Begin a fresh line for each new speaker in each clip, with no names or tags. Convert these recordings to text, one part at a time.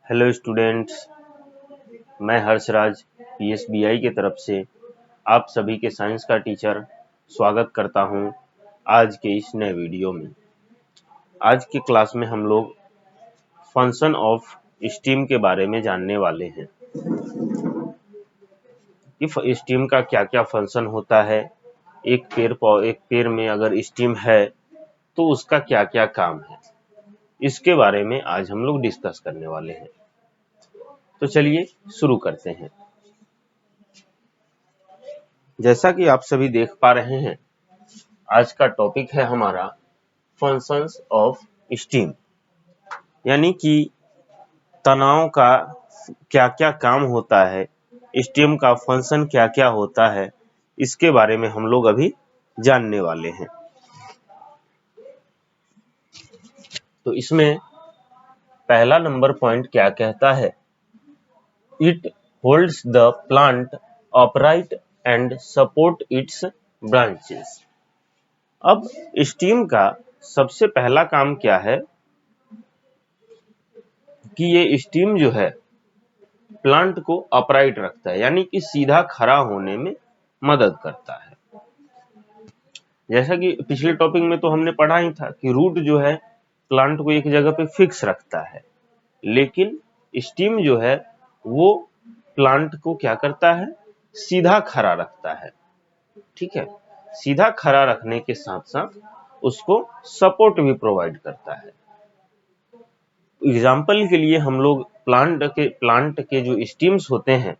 Hello students, मैं हर्षराज पीएसबीआई की तरफ से आप सभी के साइंस का टीचर स्वागत करता हूं आज के इस नए वीडियो में। आज की क्लास में हम लोग फंक्शन ऑफ स्टीम के बारे में जानने वाले हैं कि स्टीम का क्या क्या फंक्शन होता है। एक पेड़ में अगर स्टीम है तो उसका क्या क्या काम है, इसके बारे में आज हम लोग डिस्कस करने वाले हैं। तो चलिए शुरू करते हैं। जैसा कि आप सभी देख पा रहे हैं, आज का टॉपिक है हमारा फंक्शंस ऑफ स्टीम, यानी कि तनाव का क्या क्या काम होता है, स्टीम का फंक्शन क्या क्या होता है, इसके बारे में हम लोग अभी जानने वाले हैं। तो इसमें पहला नंबर पॉइंट क्या कहता है? It holds the plant upright and support it's branches. अब स्टीम का सबसे पहला काम क्या है कि ये स्टीम जो है प्लांट को अपराइट रखता है, यानी कि सीधा खड़ा होने में मदद करता है। जैसा कि पिछले टॉपिक में तो हमने पढ़ा ही था कि रूट जो है प्लांट को एक जगह पे फिक्स रखता है, लेकिन स्टीम जो है वो प्लांट को क्या करता है, सीधा खड़ा रखता है। ठीक है, सीधा खड़ा रखने के साथ साथ उसको सपोर्ट भी प्रोवाइड करता है। एग्जाम्पल के लिए हम लोग प्लांट के जो स्टीम्स होते हैं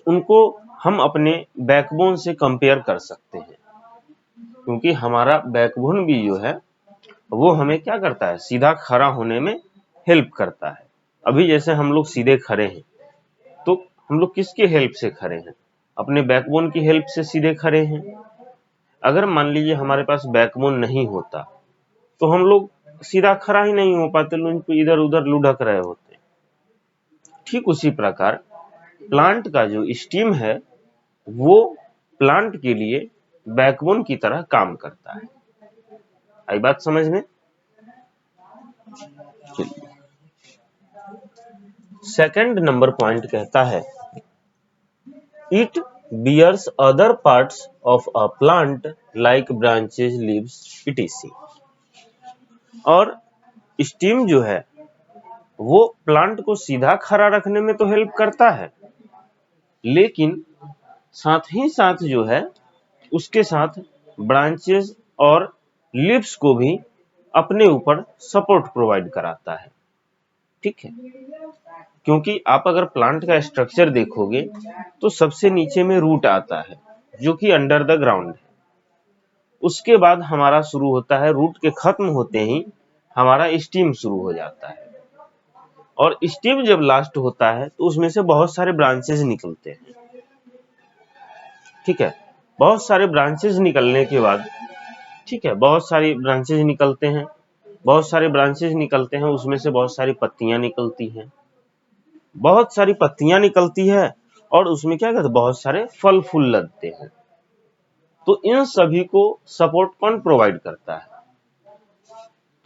उनको हम अपने बैकबोन से कंपेयर कर सकते हैं, क्योंकि हमारा बैकबोन भी जो है वो हमें क्या करता है, सीधा खड़ा होने में हेल्प करता है। अभी जैसे हम लोग सीधे खड़े हैं तो हम लोग किसके हेल्प से खड़े हैं? अपने बैकबोन की हेल्प से सीधे खड़े हैं। अगर मान लीजिए हमारे पास बैकबोन नहीं होता तो हम लोग सीधा खड़ा ही नहीं हो पाते, इधर उधर लुढ़क रहे होते। ठीक उसी प्रकार प्लांट का जो स्टीम है वो प्लांट के लिए बैकबोन की तरह काम करता है। आई बात समझ में? सेकंड नंबर पॉइंट कहता है it bears other parts of a plant like branches, leaves, etc. और स्टीम जो है वो प्लांट को सीधा खड़ा रखने में तो हेल्प करता है, लेकिन साथ ही साथ जो है उसके साथ ब्रांचेस और लीव्स को भी अपने ऊपर सपोर्ट प्रोवाइड कराता है। ठीक है, क्योंकि आप अगर प्लांट का स्ट्रक्चर देखोगे तो सबसे नीचे में रूट आता है जो कि अंडर द ग्राउंड है। उसके बाद हमारा शुरू होता है, रूट के खत्म होते ही हमारा स्टीम शुरू हो जाता है, और स्टीम जब लास्ट होता है तो उसमें से बहुत सारे ब्रांचेस निकलते हैं। ठीक है, बहुत सारे ब्रांचेस निकलने के बाद, ठीक है, बहुत सारे ब्रांचेस निकलते हैं, उसमें से बहुत सारी पत्तियां निकलती हैं, और उसमें क्या कहते हैं, बहुत सारे फल फूल लगते हैं। तो इन सभी को सपोर्ट कौन प्रोवाइड करता है?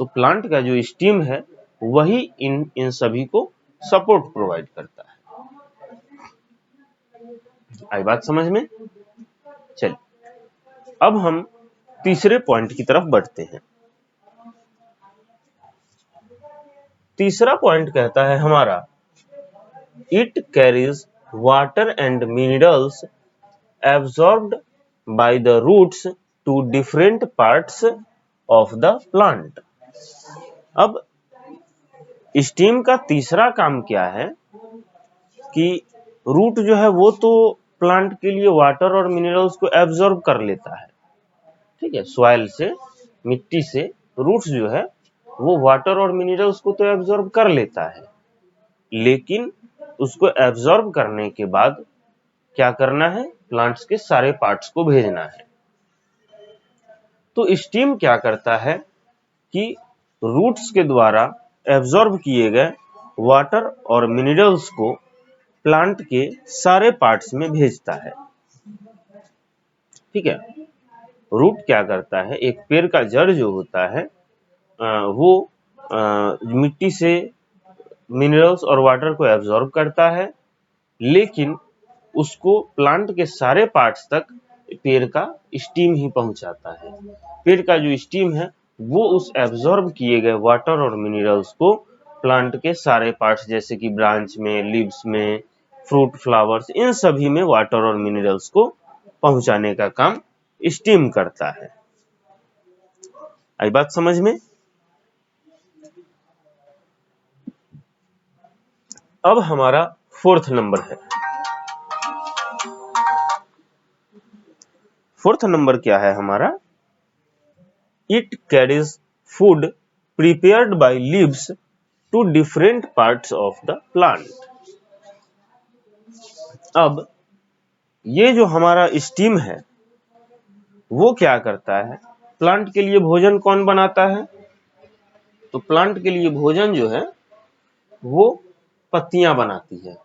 तो प्लांट का जो स्टीम है वही इन सभी को सपोर्ट प्रोवाइड करता है। आई बात समझ में? चलिए अब हम तीसरे पॉइंट की तरफ बढ़ते हैं। तीसरा पॉइंट कहता है हमारा it carries water and minerals absorbed by the roots to different parts of the plant. अब स्टीम का तीसरा काम क्या है कि रूट जो है वो तो प्लांट के लिए वाटर और मिनरल्स को एब्सॉर्ब कर लेता है। ठीक है, सॉइल से, मिट्टी से रूट्स जो है वो वाटर और मिनरल्स को तो एब्सॉर्ब कर लेता है, लेकिन उसको एब्सॉर्ब करने के बाद क्या करना है, प्लांट्स के सारे पार्ट्स को भेजना है। तो स्टीम क्या करता है कि रूट्स के द्वारा एब्सॉर्ब किए गए वाटर और मिनरल्स को प्लांट के सारे पार्ट्स में भेजता है। ठीक है, रूट क्या करता है, एक पेड़ का जड़ जो होता है वो मिट्टी से मिनरल्स और वाटर को एब्जॉर्ब करता है, लेकिन उसको प्लांट के सारे पार्ट्स तक पेड़ का स्टीम ही पहुंचाता है। पेड़ का जो स्टीम है वो उस एब्जॉर्ब किए गए वाटर और मिनरल्स को प्लांट के सारे पार्ट्स जैसे कि ब्रांच में, लीव्स में, फ्रूट, फ्लावर्स, इन सभी में वाटर और मिनरल्स को पहुंचाने का काम स्टीम करता है। आई बात समझ में? अब हमारा फोर्थ नंबर है। फोर्थ नंबर क्या है हमारा? It carries food prepared by leaves to different parts of the plant. अब ये जो हमारा स्टीम है वो क्या करता है? प्लांट के लिए भोजन कौन बनाता है? तो प्लांट के लिए भोजन जो है वो पत्तियां बनाती है।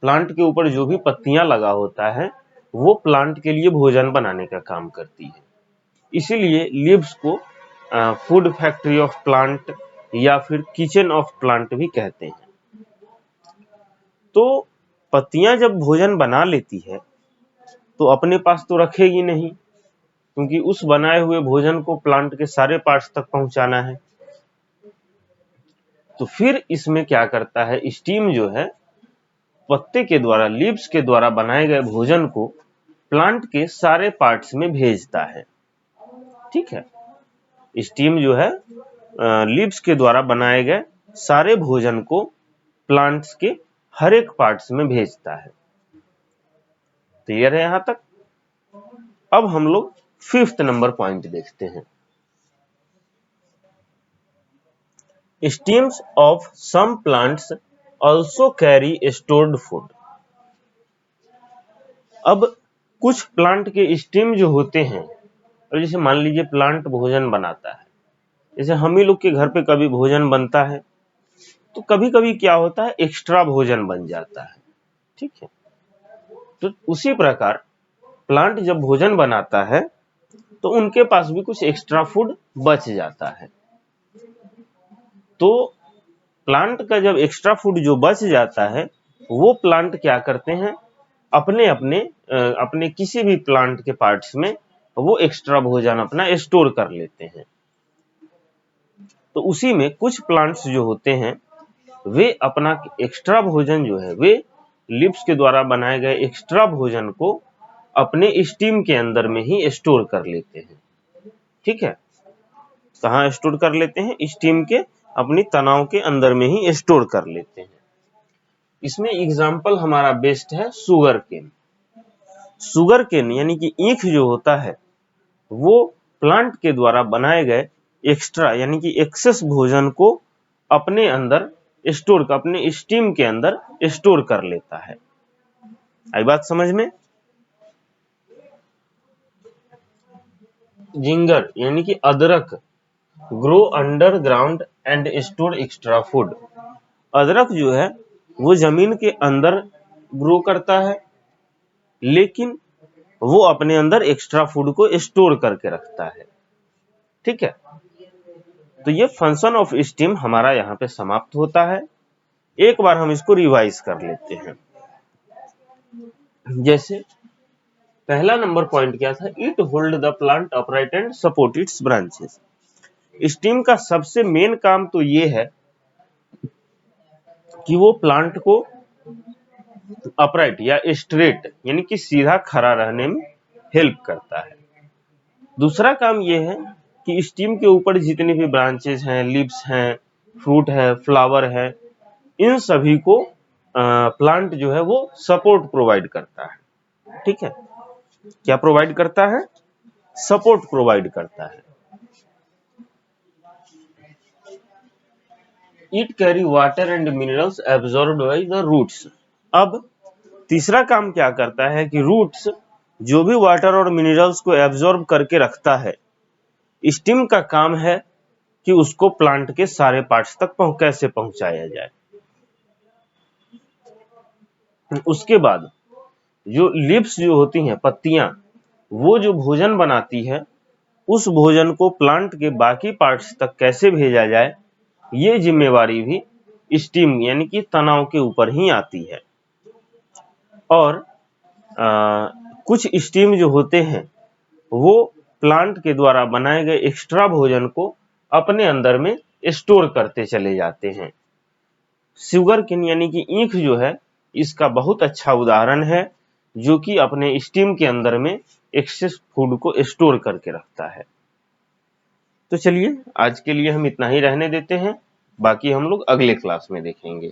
प्लांट के ऊपर जो भी पत्तियां लगा होता है वो प्लांट के लिए भोजन बनाने का काम करती है। इसीलिए लीव्स को फूड फैक्ट्री ऑफ प्लांट या फिर किचन ऑफ प्लांट भी कहते हैं। तो पत्तियां जब भोजन बना लेती है तो अपने पास तो रखेगी नहीं, क्योंकि उस बनाए हुए भोजन को प्लांट के सारे पार्ट्स तक पहुंचाना है। तो फिर इसमें क्या करता है? स्टीम जो है पत्ते के द्वारा, लीव्स के द्वारा बनाए गए भोजन को प्लांट के सारे पार्ट्स में भेजता है। ठीक है, स्टीम जो है लीव्स के द्वारा बनाए गए सारे भोजन को प्लांट्स के हर एक पार्ट्स में भेजता है। क्लियर है यहां तक? अब हम लोग फिफ्थ नंबर पॉइंट देखते हैं। Stems of some plants also carry stored food. अब कुछ प्लांट के स्टीम जो होते हैं, और जैसे मान लीजिए प्लांट भोजन बनाता है, जैसे हम ही लोग के घर पे कभी भोजन बनता है तो कभी कभी क्या होता है, एक्स्ट्रा भोजन बन जाता है। ठीक है, तो उसी प्रकार प्लांट जब भोजन बनाता है तो उनके पास भी कुछ एक्स्ट्रा फूड बच जाता है। तो प्लांट का जब एक्स्ट्रा फूड जो बच जाता है वो प्लांट क्या करते हैं, अपने किसी भी प्लांट के पार्ट्स में वो एक्स्ट्रा भोजन अपना स्टोर कर लेते हैं। तो उसी में कुछ प्लांट्स जो होते हैं वे अपना एक्स्ट्रा भोजन जो है, वे लीव्स के द्वारा बनाए गए एक्स्ट्रा भोजन को अपने स्टीम के अंदर में ही स्टोर कर लेते हैं। ठीक है, कहाँ स्टोर कर लेते हैं? स्टीम के अपनी तनाव के अंदर में ही स्टोर कर लेते हैं। इसमें एग्जाम्पल हमारा बेस्ट है शुगर केन। शुगर केन यानी कि ईख जो होता है वो प्लांट के द्वारा बनाए गए एक्स्ट्रा यानी कि एक्सेस भोजन को अपने अंदर स्टोर कर, अपने स्टीम के अंदर स्टोर कर लेता है। आई बात समझ में? जिंगर यानी कि अदरक grow underground and store extra food. अदरक जो है वो जमीन के अंदर ग्रो करता है, लेकिन वो अपने अंदर एक्स्ट्रा फूड को स्टोर करके रखता है। ठीक है, तो ये फंक्शन ऑफ स्टीम हमारा यहाँ पे समाप्त होता है। एक बार हम इसको रिवाइज कर लेते हैं। जैसे पहला नंबर पॉइंट क्या था? It hold the plant upright and support it's branches. Steam का सबसे मेन काम तो ये है कि वो प्लांट को अपराइट या स्ट्रेट यानी कि सीधा खड़ा रहने में हेल्प करता है। दूसरा काम ये है कि स्टीम के ऊपर जितनी भी ब्रांचेस हैं, लीव्स हैं, फ्रूट है, फ्लावर है, इन सभी को प्लांट जो है वो सपोर्ट प्रोवाइड करता है। ठीक है, क्या प्रोवाइड करता है? सपोर्ट प्रोवाइड करता है। It carry water and minerals absorbed by the roots. अब तीसरा काम क्या करता है कि रूट्स जो भी वाटर और मिनरल्स को एब्जॉर्ब करके रखता है, स्टीम का काम है कि उसको प्लांट के सारे पार्ट्स तक कैसे पहुंचाया जाए। उसके बाद जो लीव्स जो होती हैं, पत्तियां, वो जो भोजन बनाती है उस भोजन को प्लांट के बाकी पार्ट्स तक कैसे भेजा जाए, ये जिम्मेवारी भी स्टीम यानी कि तनाव के ऊपर ही आती है। और कुछ स्टीम जो होते हैं वो प्लांट के द्वारा बनाए गए एक्स्ट्रा भोजन को अपने अंदर में स्टोर करते चले जाते हैं। शुगर केन यानी कि ईख जो है इसका बहुत अच्छा उदाहरण है, जो कि अपने स्टीम के अंदर में एक्सेस फूड को स्टोर करके रखता है। तो चलिए आज के लिए हम इतना ही रहने देते हैं, बाकी हम लोग अगले क्लास में देखेंगे।